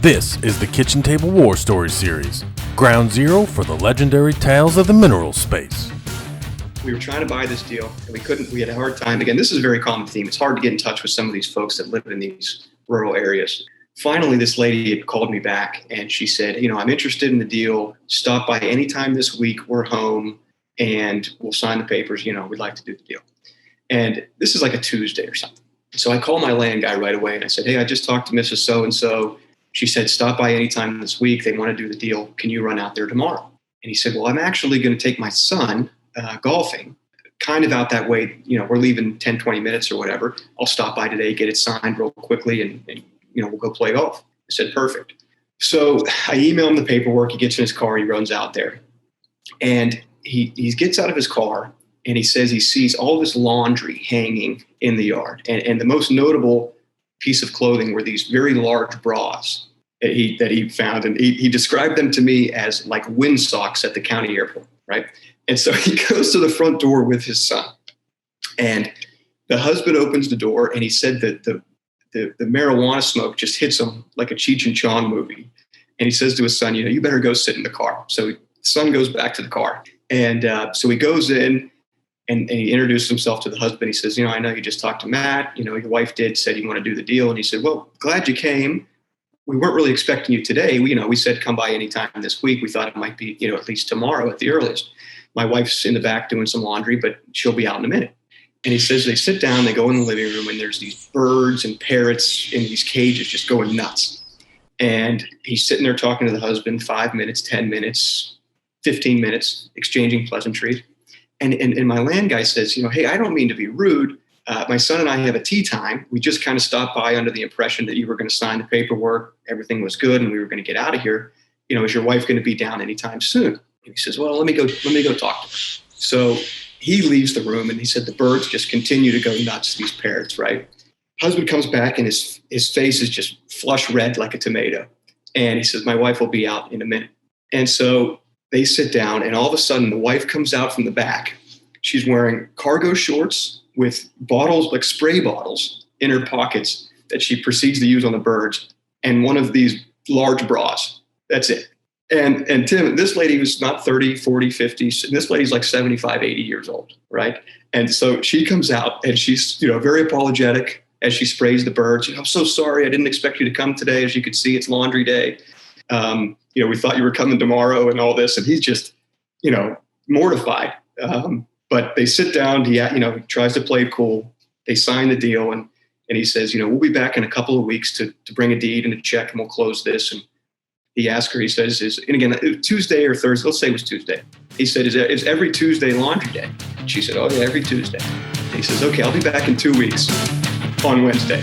This is the Kitchen Table War Story Series, ground zero for the legendary tales of the mineral space. We were trying to buy this deal, and we couldn't. We had a hard time. Again, this is a very common theme. It's hard to get in touch with some of these folks that live in these rural areas. Finally, this lady had called me back, and she said, I'm interested in the deal. Stop by anytime this week. We're home, and we'll sign the papers. We'd like to do the deal. And this is like a Tuesday or something. So I called my land guy right away, and I said, hey, I just talked to Mrs. So-and-so. She said, stop by anytime this week. They want to do the deal. Can you run out there tomorrow? And he said, well, I'm actually going to take my son golfing, kind of out that way. We're leaving 10, 20 minutes or whatever. I'll stop by today, get it signed real quickly, and we'll go play golf. I said, perfect. So I email him the paperwork. He gets in his car. He runs out there. And he gets out of his car, and he says he sees all this laundry hanging in the yard. And the most notable piece of clothing were these very large bras that he found. And he described them to me as like windsocks at the county airport, right? And so he goes to the front door with his son. And the husband opens the door, and he said that the marijuana smoke just hits him like a Cheech and Chong movie. And he says to his son, you better go sit in the car. So the son goes back to the car. And so he goes in, and he introduced himself to the husband. He says, I know you just talked to Matt. Your wife said you want to do the deal. And he said, well, glad you came. We weren't really expecting you today. We said come by anytime this week. We thought it might be, at least tomorrow at the earliest. My wife's in the back doing some laundry, but she'll be out in a minute. And he says they sit down, they go in the living room, and there's these birds and parrots in these cages just going nuts. And he's sitting there talking to the husband 5 minutes, 10 minutes, 15 minutes, exchanging pleasantries. And my land guy says, hey, I don't mean to be rude. My son and I have a tea time. We just kind of stopped by under the impression that you were going to sign the paperwork. Everything was good, and we were going to get out of here. Is your wife going to be down anytime soon? And he says, well, let me go talk to her. So he leaves the room, and he said the birds just continue to go nuts, these parrots, right? Husband comes back, and his face is just flush red like a tomato. And he says, my wife will be out in a minute. And so they sit down, and all of a sudden the wife comes out from the back. She's wearing cargo shorts with bottles, like spray bottles, in her pockets that she proceeds to use on the birds, and one of these large bras. That's it. And Tim, this lady was not 30, 40, 50. And this lady's like 75, 80 years old, right? And so she comes out, and she's, very apologetic as she sprays the birds. I'm so sorry. I didn't expect you to come today. As you could see, it's laundry day. We thought you were coming tomorrow and all this. And he's just, mortified. But they sit down. He tries to play it cool. They sign the deal. And he says, we'll be back in a couple of weeks to bring a deed and a check, and we'll close this. And he asked her, he says, and again, Tuesday or Thursday, let's say it was Tuesday. He said, is every Tuesday laundry day? And she said, oh, yeah, every Tuesday. And he says, okay, I'll be back in 2 weeks on Wednesday.